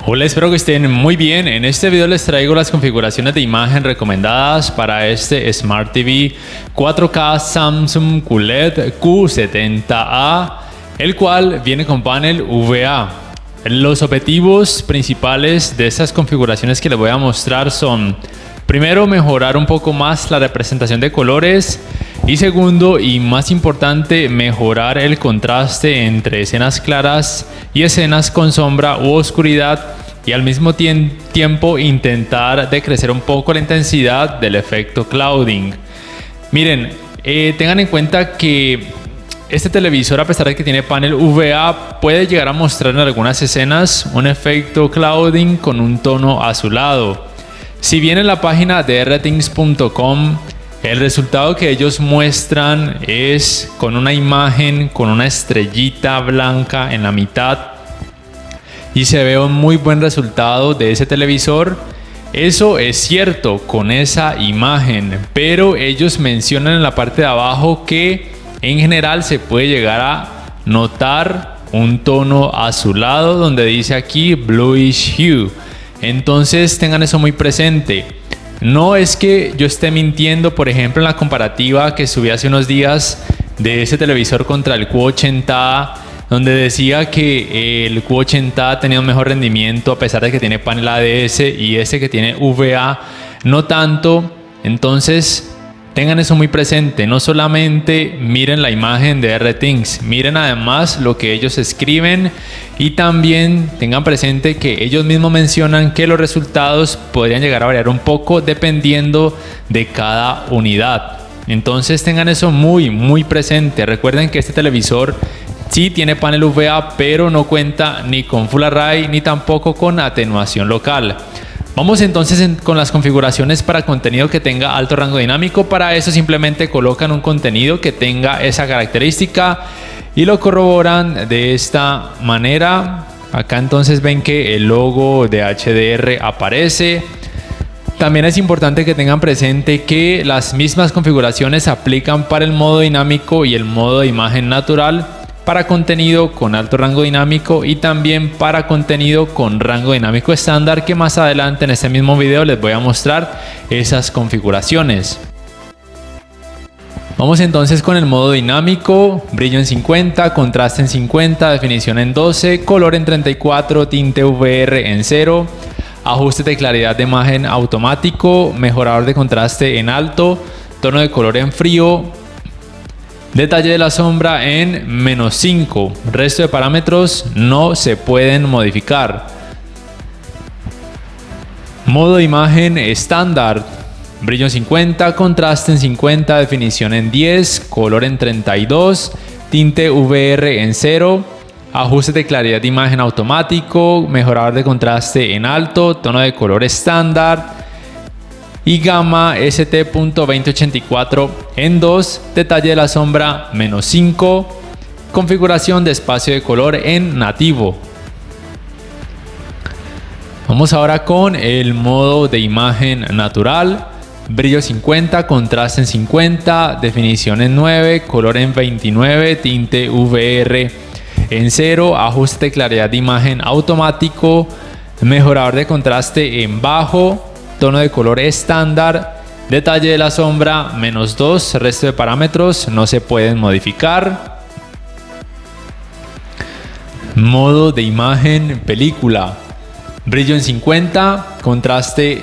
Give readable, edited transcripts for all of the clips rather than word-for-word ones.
Hola, espero que estén muy bien. En este video les traigo las configuraciones de imagen recomendadas para este Smart TV 4K Samsung QLED Q70A, el cual viene con panel VA. Los objetivos principales de estas configuraciones que les voy a mostrar son: primero, mejorar un poco más la representación de colores, y segundo y más importante, mejorar el contraste entre escenas claras y escenas con sombra u oscuridad, y al mismo tiempo intentar decrecer un poco la intensidad del efecto clouding. Miren, tengan en cuenta que este televisor, a pesar de que tiene panel VA, puede llegar a mostrar en algunas escenas un efecto clouding con un tono azulado. Si bien en la página de rthings.com el resultado que ellos muestran es con una imagen con una estrellita blanca en la mitad y se ve un muy buen resultado de ese televisor, eso es cierto con esa imagen, pero ellos mencionan en la parte de abajo que en general se puede llegar a notar un tono azulado donde dice aquí bluish hue. Entonces tengan eso muy presente. No es que yo esté mintiendo. Por ejemplo, en la comparativa que subí hace unos días de ese televisor contra el Q80A, donde decía que el Q80A tenía un mejor rendimiento a pesar de que tiene panel ADS y ese que tiene VA no tanto. Entonces tengan eso muy presente. No solamente miren la imagen de RThings, miren además lo que ellos escriben, y también tengan presente que ellos mismos mencionan que los resultados podrían llegar a variar un poco dependiendo de cada unidad. Entonces tengan eso muy presente. Recuerden que este televisor sí tiene panel VA, pero no cuenta ni con Full Array ni tampoco con atenuación local. Vamos entonces con las configuraciones para contenido que tenga alto rango dinámico. Para eso simplemente colocan un contenido que tenga esa característica y lo corroboran de esta manera. Acá entonces ven que el logo de HDR aparece. También es importante que tengan presente que las mismas configuraciones se aplican para el modo dinámico y el modo de imagen natural, para contenido con alto rango dinámico y también para contenido con rango dinámico estándar, que más adelante en este mismo video les voy a mostrar esas configuraciones. Vamos entonces con el modo dinámico: brillo en 50, contraste en 50, definición en 12, color en 34, tinte VR en 0, ajuste de claridad de imagen automático, mejorador de contraste en alto, tono de color en frío, detalle de la sombra en -5. Resto de parámetros no se pueden modificar. Modo de imagen estándar: brillo en 50, contraste en 50, definición en 10, color en 32, tinte VR en 0, ajuste de claridad de imagen automático, mejorador de contraste en alto, tono de color estándar y gama ST.2084 en 2, detalle de la sombra -5, configuración de espacio de color en nativo. Vamos ahora con el modo de imagen natural: brillo 50, contraste en 50, definición en 9, color en 29, tinte VR en 0, ajuste de claridad de imagen automático, mejorador de contraste en bajo, tono de color estándar, detalle de la sombra -2, resto de parámetros no se pueden modificar. Modo de imagen película: brillo en 50, contraste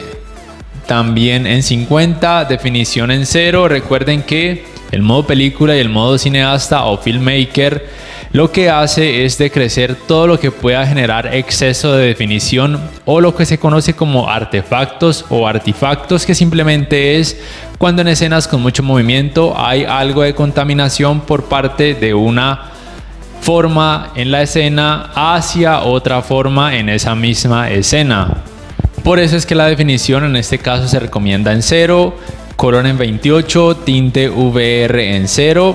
también en 50, definición en 0. Recuerden que el modo película y el modo cineasta o filmmaker lo que hace es decrecer todo lo que pueda generar exceso de definición, o lo que se conoce como artefactos o artefactos, que simplemente es cuando en escenas con mucho movimiento hay algo de contaminación por parte de una forma en la escena hacia otra forma en esa misma escena. Por eso es que la definición en este caso se recomienda en 0, color en 28, tinte VR en 0,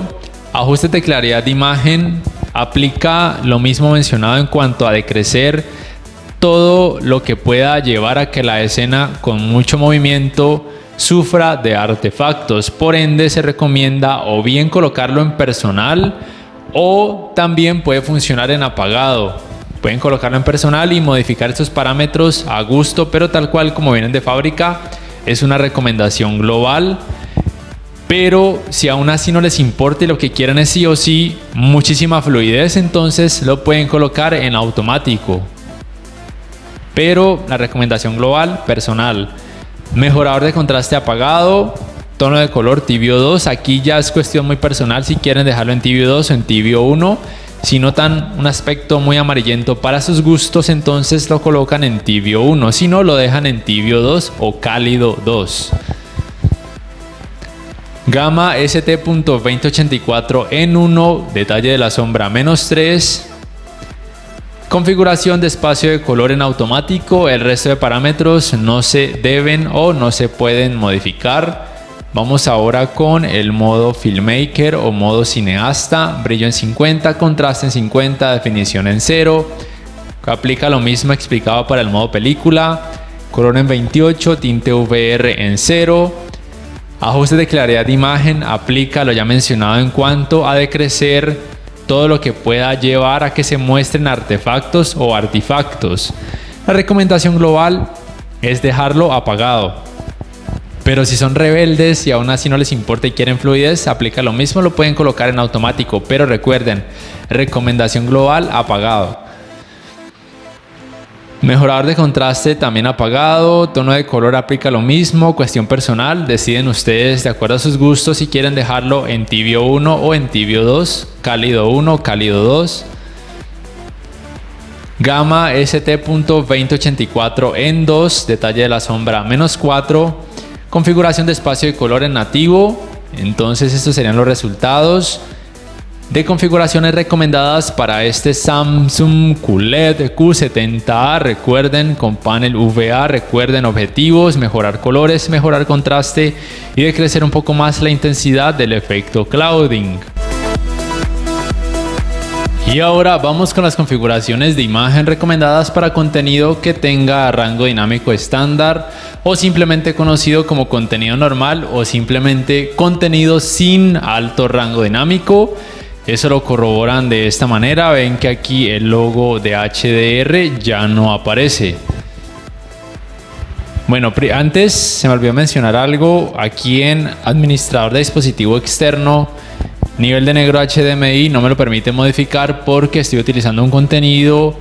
ajuste de claridad de imagen. Aplica lo mismo mencionado en cuanto a decrecer todo lo que pueda llevar a que la escena con mucho movimiento sufra de artefactos. Por ende, se recomienda o bien colocarlo en personal o también puede funcionar en apagado. Pueden colocarlo en personal y modificar estos parámetros a gusto, pero tal cual como vienen de fábrica. Es una recomendación global. Pero si aún así no les importa y lo que quieran es sí o sí muchísima fluidez, entonces lo pueden colocar en automático. Pero la recomendación global, personal. Mejorador de contraste apagado, tono de color tibio 2. Aquí ya es cuestión muy personal si quieren dejarlo en tibio 2 o en tibio 1. Si notan un aspecto muy amarillento para sus gustos, entonces lo colocan en tibio 1. Si no, lo dejan en tibio 2 o cálido 2. Gama ST.2084 en 1, detalle de la sombra -3. Configuración de espacio de color en automático. El resto de parámetros no se deben o no se pueden modificar. Vamos ahora con el modo filmmaker o modo cineasta. Brillo en 50, contraste en 50, definición en 0. Aplica lo mismo explicado para el modo película. Color en 28, tinte VR en 0. Ajuste de claridad de imagen, aplica lo ya mencionado en cuanto a decrecer todo lo que pueda llevar a que se muestren artefactos o artefactos. La recomendación global es dejarlo apagado. Pero si son rebeldes y aún así no les importa y quieren fluidez, aplica lo mismo, lo pueden colocar en automático. Pero recuerden, recomendación global, apagado. Mejorador de contraste también apagado, tono de color aplica lo mismo, cuestión personal, deciden ustedes de acuerdo a sus gustos si quieren dejarlo en tibio 1 o en tibio 2, cálido 1, cálido 2. Gama ST.2084 en 2, detalle de la sombra -4, configuración de espacio de color en nativo. Entonces estos serían los resultados de configuraciones recomendadas para este Samsung QLED Q70A. Recuerden, con panel VA, recuerden objetivos, mejorar colores, mejorar contraste y decrecer un poco más la intensidad del efecto clouding. Y ahora vamos con las configuraciones de imagen recomendadas para contenido que tenga rango dinámico estándar o simplemente conocido como contenido normal o simplemente contenido sin alto rango dinámico. Eso lo corroboran de esta manera. Ven que aquí el logo de HDR ya no aparece. Bueno, antes se me olvidó mencionar algo. Aquí en administrador de dispositivo externo, nivel de negro HDMI no me lo permite modificar porque estoy utilizando un contenido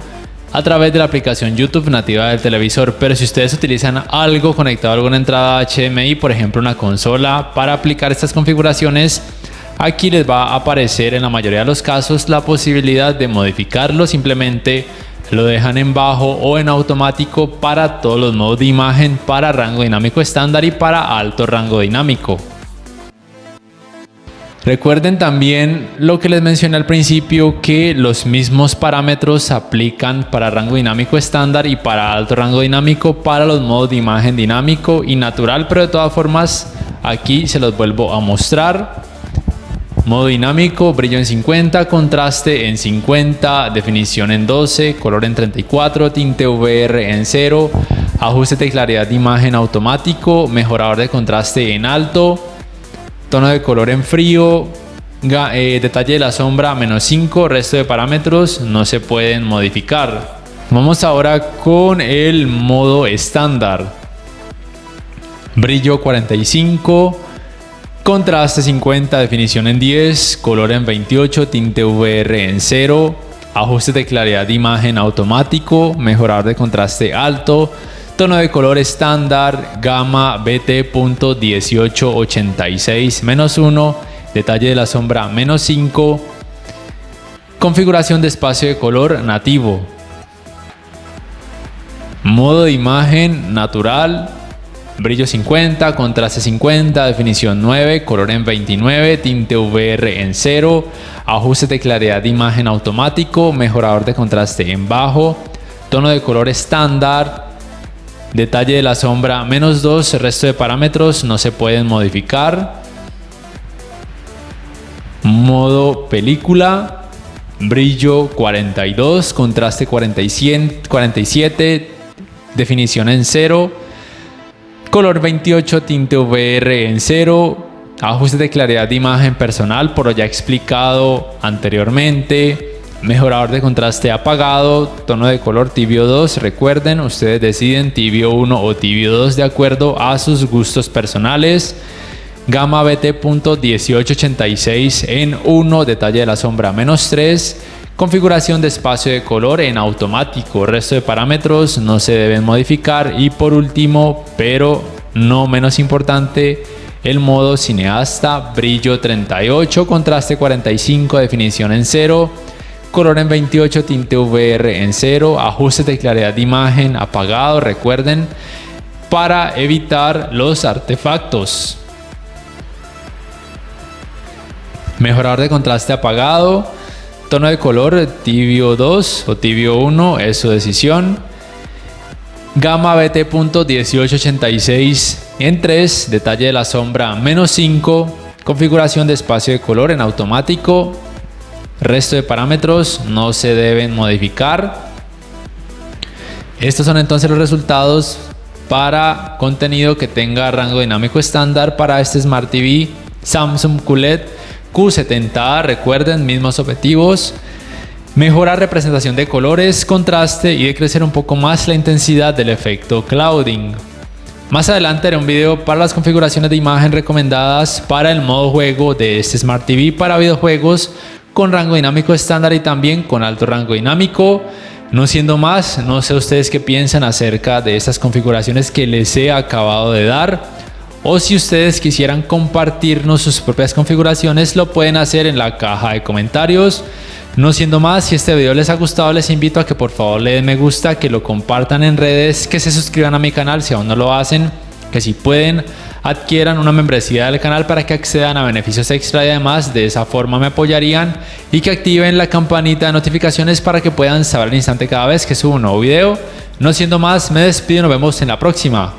a través de la aplicación YouTube nativa del televisor. Pero si ustedes utilizan algo conectado a alguna entrada HDMI, por ejemplo una consola, para aplicar estas configuraciones, aquí les va a aparecer en la mayoría de los casos la posibilidad de modificarlo. Simplemente lo dejan en bajo o en automático para todos los modos de imagen, para rango dinámico estándar y para alto rango dinámico. Recuerden también lo que les mencioné al principio, que los mismos parámetros se aplican para rango dinámico estándar y para alto rango dinámico para los modos de imagen dinámico y natural, pero de todas formas aquí se los vuelvo a mostrar. Modo dinámico, brillo en 50, contraste en 50, definición en 12, color en 34, tinte VR en 0, ajuste de claridad de imagen automático, mejorador de contraste en alto, tono de color en frío, detalle de la sombra -5, resto de parámetros no se pueden modificar. Vamos ahora con el modo estándar. Brillo 45, contraste 50, definición en 10, color en 28, tinte VR en 0, ajuste de claridad de imagen automático, mejorador de contraste alto, tono de color estándar, gama BT.1886-1, detalle de la sombra -5, configuración de espacio de color nativo, modo de imagen natural, brillo 50, contraste 50, definición 9, color en 29, tinte VR en 0, ajuste de claridad de imagen automático, mejorador de contraste en bajo, tono de color estándar, detalle de la sombra -2, el resto de parámetros no se pueden modificar. Modo película, brillo 42, contraste 47, definición en 0, color 28, tinte VR en 0, ajuste de claridad de imagen personal, por lo ya explicado anteriormente, Mejorador de contraste apagado, tono de color tibio 2. Recuerden, ustedes deciden tibio 1 o tibio 2 de acuerdo a sus gustos personales. Gama BT.1886 en 1, detalle de la sombra -3. Configuración de espacio de color en automático. Resto de parámetros no se deben modificar. Y por último, pero no menos importante, el modo cineasta, brillo 38, contraste 45, definición en 0. Color en 28, tinte VR en 0, ajustes de claridad de imagen apagado, recuerden, para evitar los artefactos. Mejorador de contraste apagado, tono de color tibio 2 o tibio 1, es su decisión. Gama BT.1886 en 3, detalle de la sombra -5, configuración de espacio de color en automático. Resto de parámetros no se deben modificar. Estos son entonces los resultados para contenido que tenga rango dinámico estándar para este Smart TV Samsung QLED Q70A. Recuerden, mismos objetivos: mejorar representación de colores, contraste y de crecer un poco más la intensidad del efecto clouding. Más adelante haré un video para las configuraciones de imagen recomendadas para el modo juego de este Smart TV para videojuegos con rango dinámico estándar y también con alto rango dinámico. No siendo más, no sé ustedes qué piensan acerca de estas configuraciones que les he acabado de dar, o si ustedes quisieran compartirnos sus propias configuraciones, lo pueden hacer en la caja de comentarios. No siendo más, si este video les ha gustado, les invito a que por favor le den me gusta, que lo compartan en redes, que se suscriban a mi canal si aún no lo hacen, que si pueden adquieran una membresía del canal para que accedan a beneficios extra y además de esa forma me apoyarían, y que activen la campanita de notificaciones para que puedan saber al instante cada vez que subo un nuevo video. No siendo más, me despido y nos vemos en la próxima.